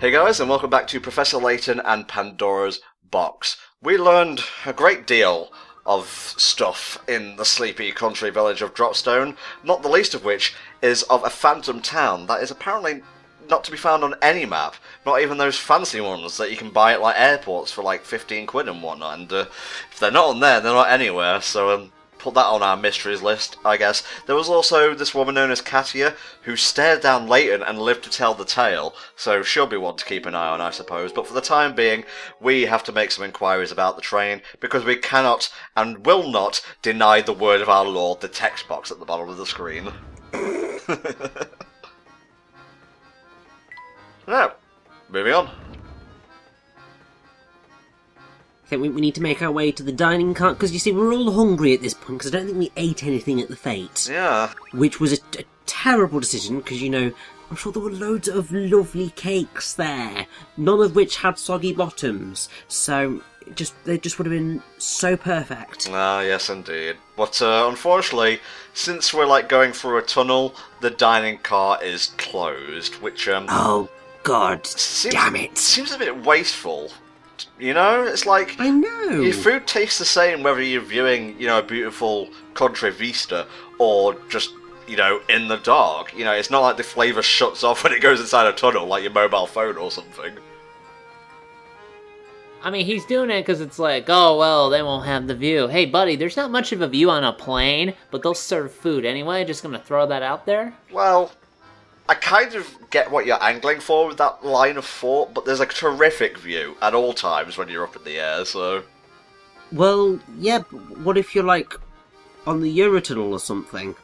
Hey guys, and welcome back to Professor Layton and Pandora's Box. We learned a great deal of stuff in the sleepy country village of Dropstone, not the least of which is of a phantom town that is apparently not to be found on any map, not even those fancy ones that you can buy at like airports for like 15 quid and whatnot, and if they're not on there, they're not anywhere, so put that on our mysteries list, I guess. There was also this woman known as Katia, who stared down Layton and lived to tell the tale, so she'll be one to keep an eye on, I suppose. But for the time being, we have to make some inquiries about the train, because we cannot and will not deny the word of our Lord, the text box at the bottom of the screen. Now, moving on. Okay, we need to make our way to the dining car, because you see, we're all hungry at this point, because I don't think we ate anything at the Fete. Yeah. Which was a terrible decision, because, you know, I'm sure there were loads of lovely cakes there, none of which had soggy bottoms, so they just would have been so perfect. Ah, yes indeed. But unfortunately, since we're like going through a tunnel, the dining car is closed, which Oh, God, damn it. Seems a bit wasteful. You know, it's like, I know. Your food tastes the same whether you're viewing, you know, a beautiful country vista or just, you know, in the dark. You know, it's not like the flavour shuts off when it goes inside a tunnel, like your mobile phone or something. I mean, he's doing it because it's like, oh, well, they won't have the view. Hey, buddy, there's not much of a view on a plane, but they'll serve food anyway. Just gonna throw that out there? Well, I kind of get what you're angling for with that line of thought, but there's a terrific view at all times when you're up in the air, so... Well, yeah, but what if you're, like, on the Eurotunnel or something?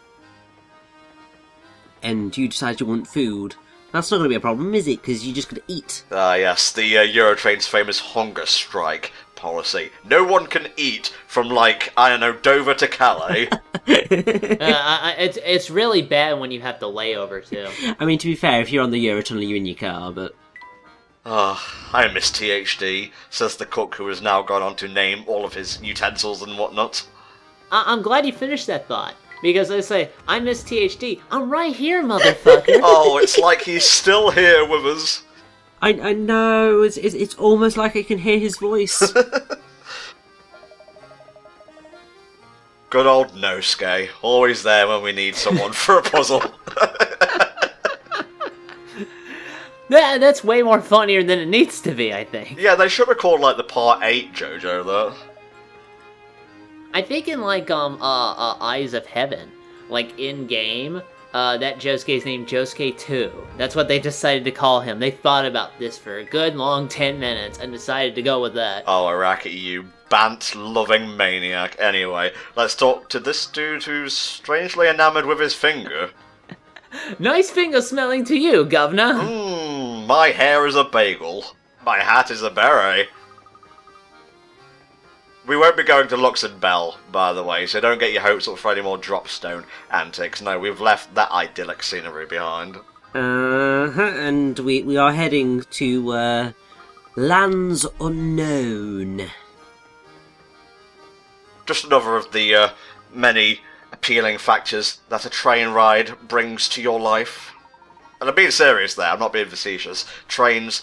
And you decide you want food? That's not going to be a problem, is it? Because you're just going to eat. Ah, yes, the Eurotrain's famous hunger strike policy. No one can eat from, like, I don't know, Dover to Calais. It's really bad when you have to lay over, too. I mean, to be fair, if you're on the Eurotunnel, you're in your car, but... Ah, I miss THD, says the cook who has now gone on to name all of his utensils and whatnot. I'm glad you finished that thought. Because they say, I miss THD. I'm right here, motherfucker. Oh, it's like he's still here with us. I know, it's almost like I can hear his voice. Good old Nosuke, always there when we need someone for a puzzle. That's way more funnier than it needs to be, I think. Yeah, they should record like the Part 8 JoJo, though. I think in, like, Eyes of Heaven, like, in-game, that Josuke's named Josuke 2. That's what they decided to call him. They thought about this for a good long 10 minutes and decided to go with that. Oh, Araki, you bant-loving maniac. Anyway, let's talk to this dude who's strangely enamoured with his finger. Nice finger smelling to you, governor. My hair is a bagel. My hat is a beret. We won't be going to Luxembourg, by the way, so don't get your hopes up for any more Dropstone antics. No, we've left that idyllic scenery behind. And we are heading to, lands unknown. Just another of the, many appealing factors that a train ride brings to your life. And I'm being serious there, I'm not being facetious. Trains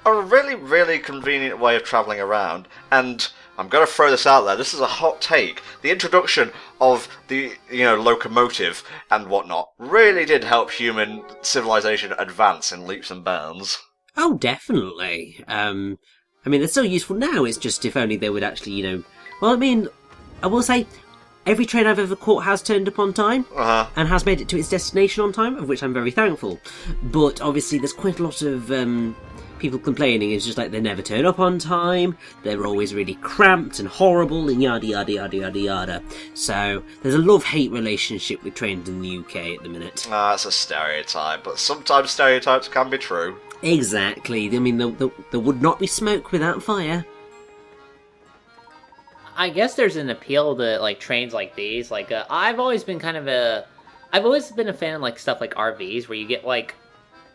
are a really, really convenient way of travelling around, and I'm going to throw this out there, this is a hot take. The introduction of the, you know, locomotive and whatnot really did help human civilization advance in leaps and bounds. Oh, definitely. I mean, they're still useful now, it's just if only they would actually, you know... Well, I mean, I will say, every train I've ever caught has turned up on time, and has made it to its destination on time, of which I'm very thankful. But obviously there's quite a lot of people complaining. It's just like they never turn up on time, they're always really cramped and horrible, and yada yada yada yada yada. So there's a love-hate relationship with trains in the UK at the minute. That's a stereotype, but sometimes stereotypes can be true. Exactly. I mean, there would not be smoke without fire. I guess there's an appeal to, like, trains like these. Like, I've always been a fan of, like, stuff like RVs, where you get, like,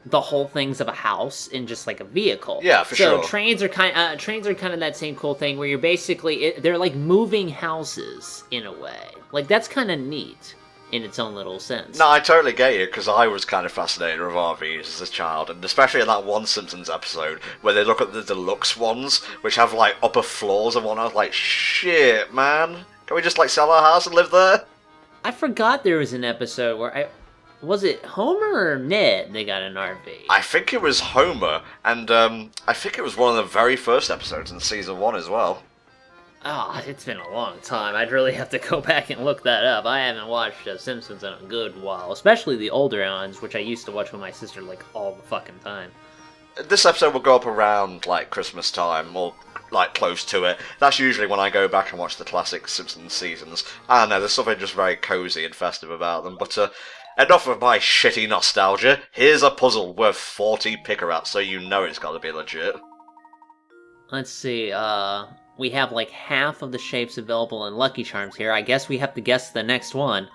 the whole things of a house in just like a vehicle. Yeah, for sure. So trains are kind of that same cool thing where you're basically they're like moving houses in a way. Like that's kind of neat. in its own little sense. No, I totally get you, because I was kind of fascinated with RVs as a child, and especially in that one Simpsons episode where they look at the deluxe ones, which have, like, upper floors and whatnot. Like, shit, man. Can we just, like, sell our house and live there? I forgot there was an episode where was it Homer or Ned they got an RV? I think it was Homer, and I think it was one of the very first episodes in season 1 as well. Oh, it's been a long time. I'd really have to go back and look that up. I haven't watched Simpsons in a good while, especially the older ones, which I used to watch with my sister, like, all the fucking time. This episode will go up around, like, Christmas time, or, like, close to it. That's usually when I go back and watch the classic Simpsons seasons. I don't know, there's something just very cozy and festive about them, but, enough of my shitty nostalgia. Here's a puzzle worth 40 picarats, so you know it's gotta be legit. Let's see, we have like half of the shapes available in Lucky Charms here. I guess we have to guess the next one.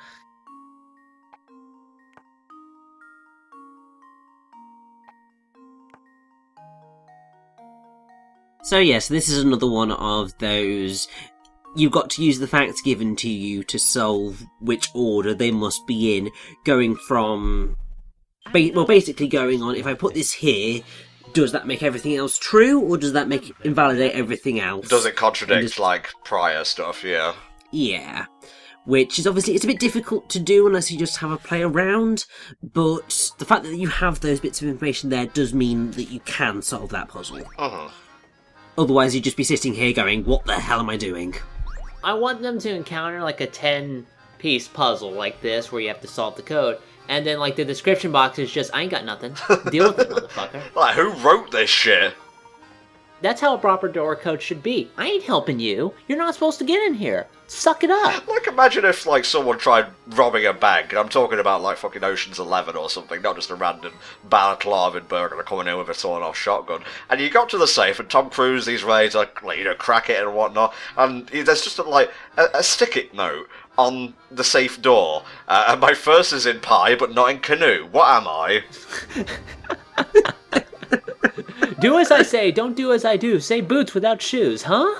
So yes, this is another one of those. You've got to use the facts given to you to solve which order they must be in, going from... basically going on, if I put this here, does that make everything else true, or does that invalidate everything else? Does it contradict, like, prior stuff, yeah? Yeah. Which is obviously, it's a bit difficult to do unless you just have a play around, but the fact that you have those bits of information there does mean that you can solve that puzzle. Otherwise you'd just be sitting here going, what the hell am I doing? I want them to encounter like a 10-piece puzzle like this, where you have to solve the code, and then like the description box is just, I ain't got nothing. Deal with it, motherfucker. Like, who wrote this shit? That's how a proper door code should be. I ain't helping you. You're not supposed to get in here. Suck it up. Like, imagine if, like, someone tried robbing a bank, and I'm talking about, like, fucking Ocean's 11 or something, not just a random Balaclava burglar coming in with a sawn-off shotgun. And you got to the safe, and Tom Cruise, he's ready to, like, you know, crack it and whatnot, and there's just, a stick-it note on the safe door. And my first is in pie, but not in canoe. What am I? Do as I say, don't do as I do. Say boots without shoes, huh?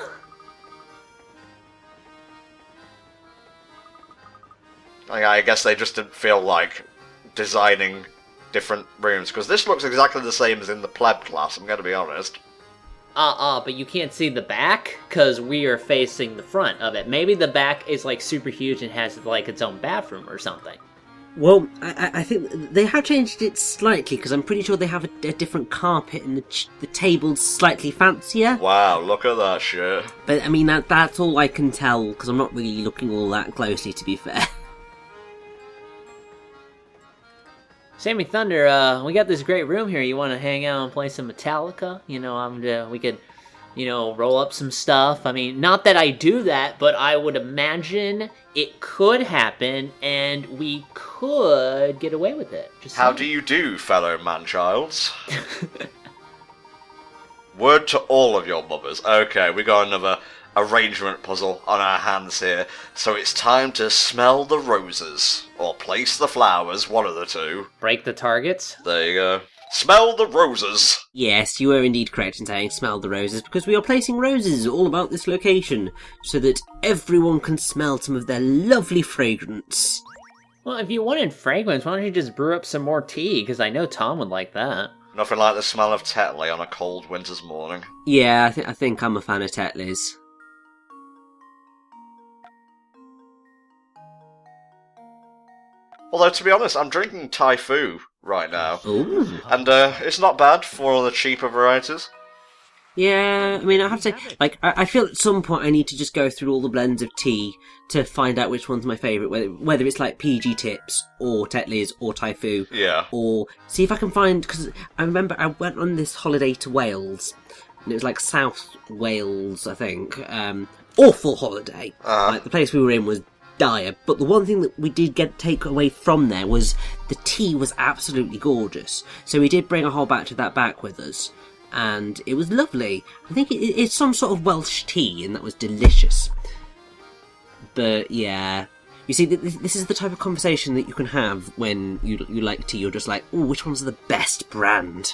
I guess they just didn't feel like designing different rooms, because this looks exactly the same as in the pleb class, I'm gonna be honest. But you can't see the back, because we are facing the front of it. Maybe the back is, like, super huge and has, like, its own bathroom or something. Well, I think they have changed it slightly, because I'm pretty sure they have a different carpet and the table's slightly fancier. Wow, look at that shit. But, I mean, that's all I can tell, because I'm not really looking all that closely, to be fair. Sammy Thunder, we got this great room here. You want to hang out and play some Metallica? You know, we could, you know, roll up some stuff. I mean, not that I do that, but I would imagine it could happen, and we could get away with it. Just How do you do, fellow man-childs? Word to all of your mothers. Okay, we got another arrangement puzzle on our hands here, so it's time to smell the roses, or place the flowers, one of the two. Break the targets? There you go. Smell the roses! Yes, you were indeed correct in saying smell the roses, because we are placing roses all about this location, so that everyone can smell some of their lovely fragrance. Well, if you wanted fragrance, why don't you just brew up some more tea, because I know Tom would like that. Nothing like the smell of Tetley on a cold winter's morning. Yeah, I think I'm a fan of Tetley's. Although, to be honest, I'm drinking Thai Fu right now. Ooh. And it's not bad for one of the cheaper varieties. Yeah, I mean, I have to say, like, I feel at some point I need to just go through all the blends of tea to find out which one's my favourite, whether it's like PG Tips, or Tetley's, or Thai Fu. Yeah. Or see if I can find, because I remember I went on this holiday to Wales, and it was like South Wales, I think. Awful holiday. Like, the place we were in was dire, but the one thing that we did take away from there was the tea was absolutely gorgeous. So we did bring a whole batch of that back with us, and it was lovely. I think it's some sort of Welsh tea, and that was delicious. But yeah, you see, this is the type of conversation that you can have when you like tea. You're just like, oh, which one's the best brand?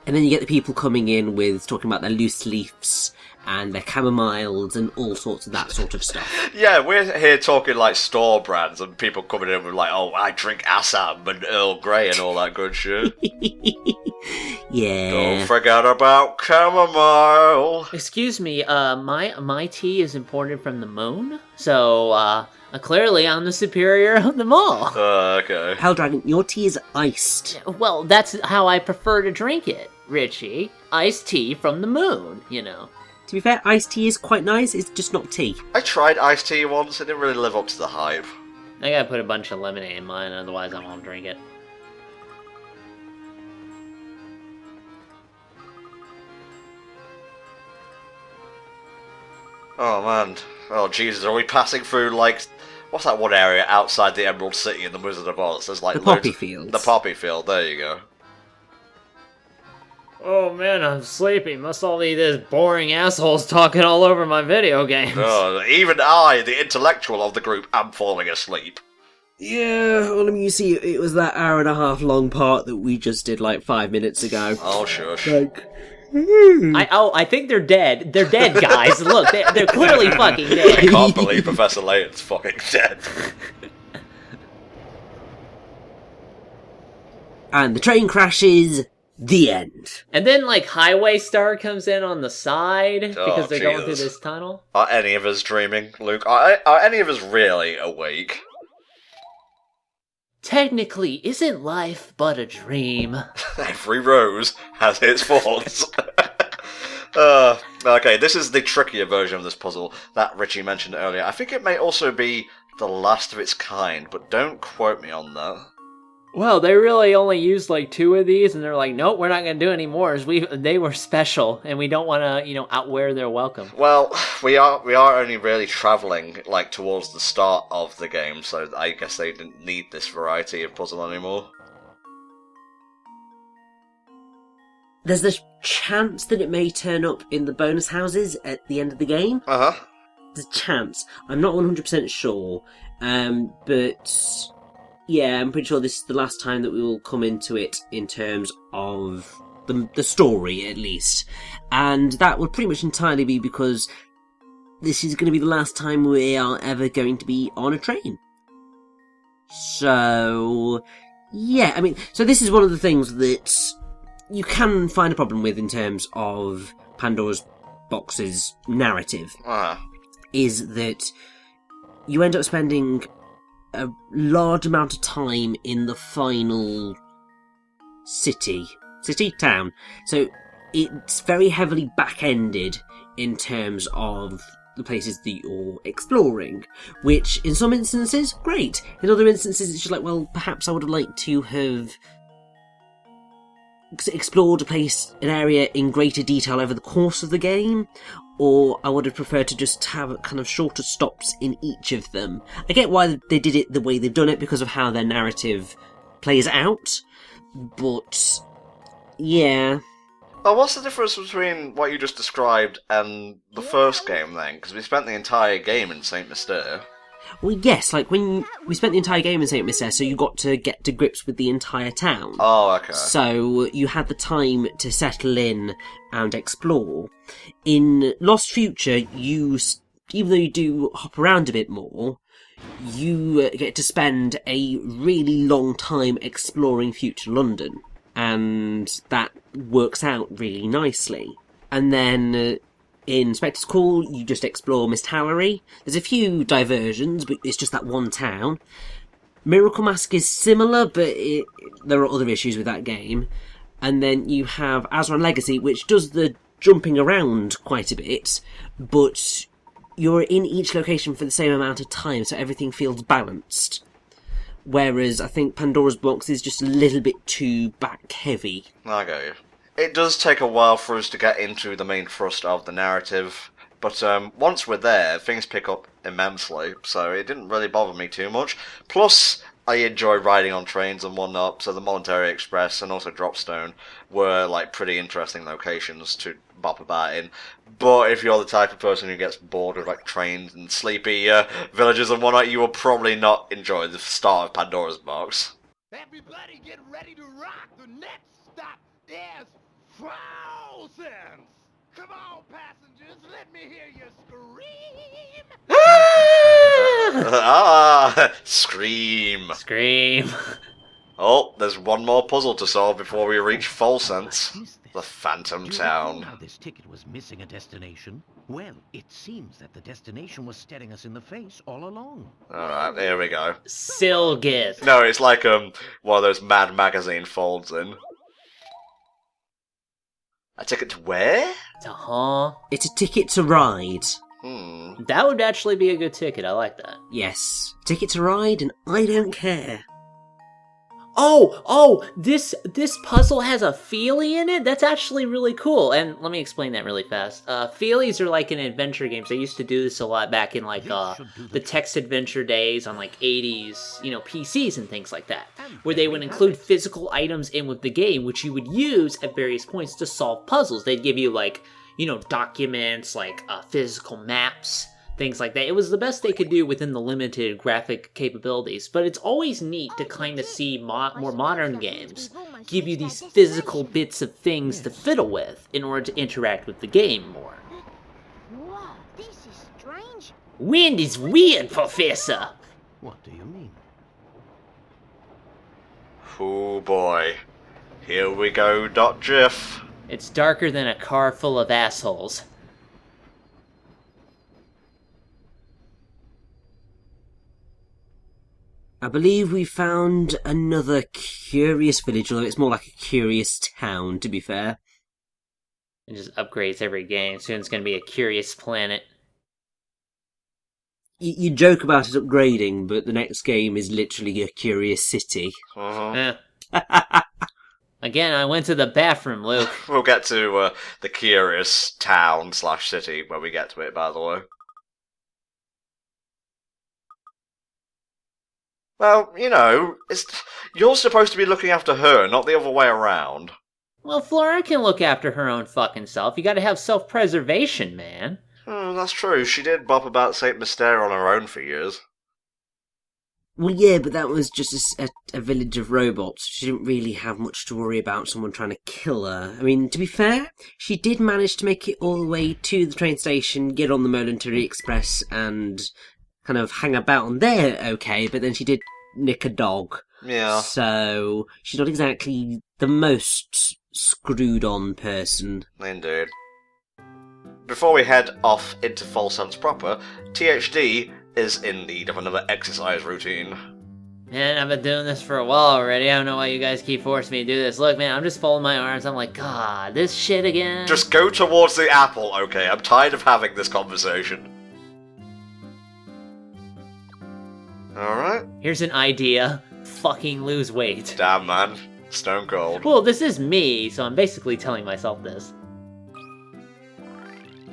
And then you get the people coming in with talking about their loose leaves and their chamomiles and all sorts of that sort of stuff. Yeah, we're here talking like store brands and people coming in with like, oh, I drink Assam and Earl Grey and all that good shit. Yeah. Don't forget about chamomile. Excuse me, my tea is imported from the moon, so clearly I'm the superior of them all. Okay. Helldragon, your tea is iced. Well, that's how I prefer to drink it, Richie. Iced tea from the moon, you know. To be fair, iced tea is quite nice, it's just not tea. I tried iced tea once, it didn't really live up to the hype. I gotta put a bunch of lemonade in mine, otherwise I won't drink it. Oh man. Oh Jesus, are we passing through like... What's that one area outside the Emerald City in the Wizard of Oz? There's like The Poppy Fields. The Poppy Field, there you go. Oh man, I'm sleepy. Must all be this boring assholes talking all over my video games. Oh, even I, the intellectual of the group, am falling asleep. Yeah, well, I mean, you see, it was that hour and a half long part that we just did like 5 minutes ago. Oh, shush. I think they're dead. They're dead, guys. Look, they're clearly fucking I dead. can't believe Professor Layton's fucking dead. And the train crashes. The end. And then, like, Highway Star comes in on the side because they're going through Jesus. this tunnel. Are any of us dreaming, Luke? Are any of us really awake? Technically, isn't life but a dream? Every rose has its faults. Okay, this is the trickier version of this puzzle that Richie mentioned earlier. I think it may also be the last of its kind, but don't quote me on that. Well, they really only used like 2 of these, and they're like, nope, we're not going to do any more. They were special, and we don't want to, outwear their welcome. Well, we are only really travelling like towards the start of the game, so I guess they didn't need this variety of puzzle anymore. There's this chance that it may turn up in the bonus houses at the end of the game. Uh-huh. There's a chance. I'm not 100% sure, but... yeah, I'm pretty sure this is the last time that we will come into it in terms of the story, at least. And that will pretty much entirely be because this is going to be the last time we are ever going to be on a train. So, yeah, I mean, so this is one of the things that you can find a problem with in terms of Pandora's Box's narrative, is that you end up spending a large amount of time in the final town. So it's very heavily back-ended in terms of the places that you're exploring, which in some instances, great. In other instances, it's just like, well, perhaps I would have liked to have explored an area in greater detail over the course of the game, or I would have preferred to just have kind of shorter stops in each of them. I get why they did it the way they've done it, because of how their narrative plays out, but yeah. Well, what's the difference between what you just described and the first game then? Because we spent the entire game in Saint Mystere. Well, yes, like when we spent the entire game in Saint Mystere, so you got to get to grips with the entire town. Oh, okay. So you had the time to settle in and explore. In Lost Future, even though you do hop around a bit more, you get to spend a really long time exploring future London, and that works out really nicely. And then in Spectre's Call, you just explore Mist Hallory. There's a few diversions, but it's just that one town. Miracle Mask is similar, but there are other issues with that game. And then you have Azran Legacy, which does the jumping around quite a bit, but you're in each location for the same amount of time, so everything feels balanced. Whereas I think Pandora's Box is just a little bit too back-heavy. I get you. It does take a while for us to get into the main thrust of the narrative, but once we're there, things pick up immensely, so it didn't really bother me too much. Plus, I enjoy riding on trains and whatnot, so the Monetary Express and also Dropstone were like pretty interesting locations to bop about in. But if you're the type of person who gets bored with like trains and sleepy villages and whatnot, you will probably not enjoy the start of Pandora's Box. Everybody get ready to rock. The next stop is Thousands! Come on, passengers, let me hear you scream! Scream. Scream. Oh, there's one more puzzle to solve before we reach Full Sense. What is this? The Phantom Do you recall Town. how this ticket was missing a destination? Well, it seems that the destination was staring us in the face all along. Alright, here we go. Silgith. No, it's like one of those Mad Magazine folds in. A ticket to where? Uh-huh. It's a ticket to ride. That would actually be a good ticket. I like that. Yes, ticket to ride, and I don't care. Oh, this puzzle has a feelie in it? That's actually really cool. And let me explain that really fast. Feelies are like in adventure games. They used to do this a lot back in like the text adventure days on like 80s, PCs and things like that, where they would include physical items in with the game, which you would use at various points to solve puzzles. They'd give you like, documents, like physical maps, things like that. It was the best they could do within the limited graphic capabilities, but it's always neat to kind of see more modern games give you these physical bits of things to fiddle with in order to interact with the game more. Whoa, this is strange. Wind is weird, Professor! What do you mean? Oh boy. Here we go, .gif. It's darker than a car full of assholes. I believe we found another curious village, although it's more like a curious town, to be fair. It just upgrades every game. Soon it's going to be a curious planet. You joke about it upgrading, but the next game is literally a curious city. Again, I went to the bathroom, Luke. We'll get to the curious town / city when we get to it, by the way. Well, you're supposed to be looking after her, not the other way around. Well, Flora can look after her own fucking self. You gotta have self-preservation, man. That's true. She did bop about St. Mystere on her own for years. Well, yeah, but that was just a village of robots. She didn't really have much to worry about someone trying to kill her. I mean, to be fair, she did manage to make it all the way to the train station, get on the Momentary Express, and kind of hang about on there okay, but then she did nick a dog. Yeah. So, she's not exactly the most screwed on person. Indeed. Before we head off into Full Sense proper, THD is in need of another exercise routine. Man, I've been doing this for a while already. I don't know why you guys keep forcing me to do this. Look, man, I'm just folding my arms. I'm like, God, this shit again? Just go towards the apple, okay? I'm tired of having this conversation. Alright. Here's an idea. Fucking lose weight. Damn, man. Stone cold. Well, this is me, so I'm basically telling myself this.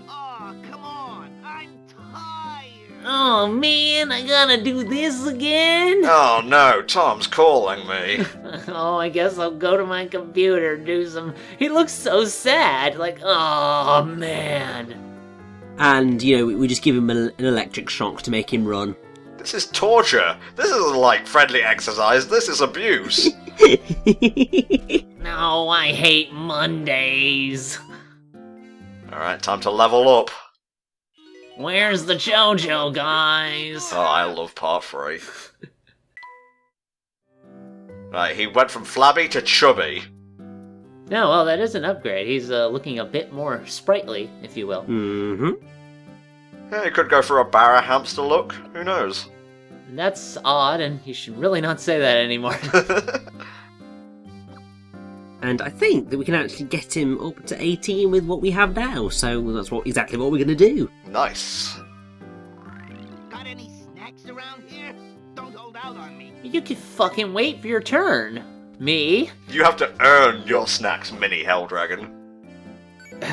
Oh, come on, I'm tired. Oh, man, I gotta do this again? Oh no, Tom's calling me. Oh, I guess I'll go to my computer and do some... He looks so sad. Like, oh, man. And, we just give him an electric shock to make him run. This is torture. This isn't like friendly exercise, this is abuse. No, I hate Mondays. Alright, time to level up. Where's the JoJo, guys? Oh, I love part 3. Right, he went from flabby to chubby. No, well, that is an upgrade. He's looking a bit more sprightly, if you will. Mm-hmm. Yeah, he could go for a Barra hamster look, who knows? That's odd, and you should really not say that anymore. And I think that we can actually get him up to 18 with what we have now, so that's exactly what we're going to do. Nice. Got any snacks around here? Don't hold out on me. You can fucking wait for your turn. Me? You have to earn your snacks, mini Helldragon.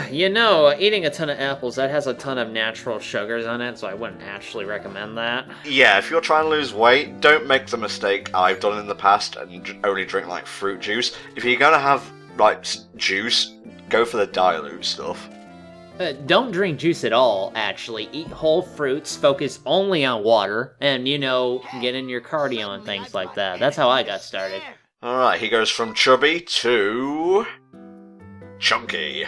Eating a ton of apples, that has a ton of natural sugars on it, so I wouldn't actually recommend that. Yeah, if you're trying to lose weight, don't make the mistake I've done in the past and only drink, fruit juice. If you're gonna have, juice, go for the dilute stuff. Don't drink juice at all, actually. Eat whole fruits, focus only on water, and, get in your cardio and things like that. That's how I got started. Alright, he goes from chubby to... Chunky.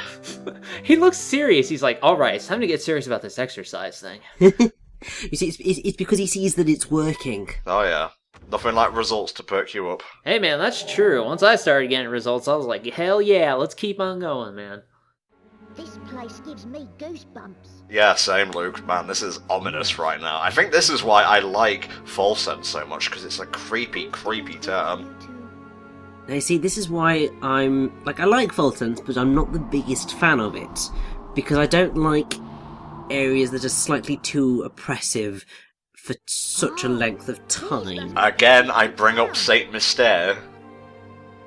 He looks serious. He's like, alright, it's time to get serious about this exercise thing. You see, it's because he sees that it's working. Oh yeah. Nothing like results to perk you up. Hey man, that's true. Once I started getting results, I was like, hell yeah, let's keep on going, man. This place gives me goosebumps. Yeah, same, Luke. Man, this is ominous right now. I think this is why I like Fall Sense so much, because it's a creepy, creepy term. Now, you see, this is why I like Fulton's, but I'm not the biggest fan of it. Because I don't like areas that are slightly too oppressive for such a length of time. Again, I bring up Saint Mystere.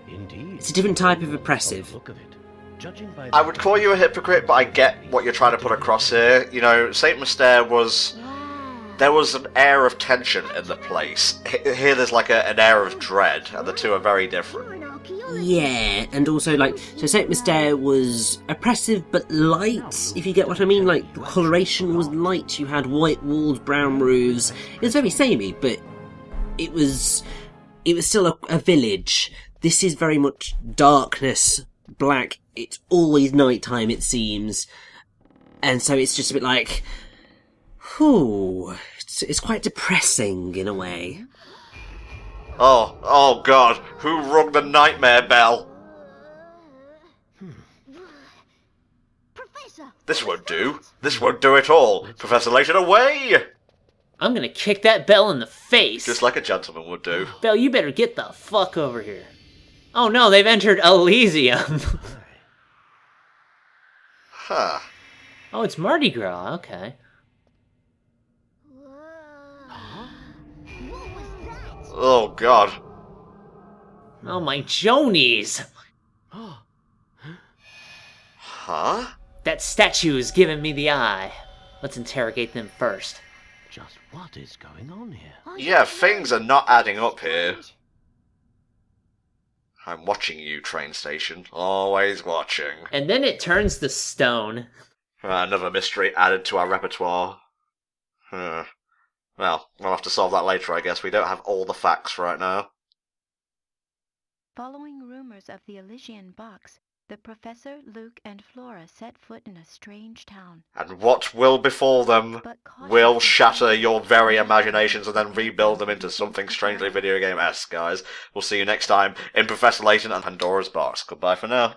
Indeed. It's a different type of oppressive. Look of it. Judging by I would call you a hypocrite, but I get what you're trying to put across here. You know, Saint Mystere was... There was an air of tension in the place. Here there's like an air of dread, and the two are very different. Yeah, and also, so Saint Mystere was oppressive but light, if you get what I mean. Like, the coloration was light, you had white walls, brown roofs. It was very samey, but it was still a village. This is very much darkness, black. It's always nighttime, it seems. And so it's just a bit like... Whew, it's quite depressing in a way. Oh god, who rung the nightmare bell? Professor! This won't do. This won't do at all. Professor Layton, away! I'm gonna kick that Bell in the face. Just like a gentleman would do. Bell, you better get the fuck over here. Oh no, they've entered Elysium. Huh. Oh, it's Mardi Gras, okay. What was that? Oh god. Oh my Jonies! Huh? That statue is giving me the eye. Let's interrogate them first. just what is going on here. Yeah, things are not adding up here. I'm watching you, train station. Always watching. And then it turns to stone. Another mystery added to our repertoire. Well, we'll have to solve that later, I guess. We don't have all the facts right now. Following rumors of the Elysian box, the Professor, Luke, and Flora set foot in a strange town. And what will befall them But caution will was shatter taken. your very imaginations and then rebuild them into something strangely video game-esque, guys. We'll see you next time in Professor Layton and Pandora's Box. Goodbye for now.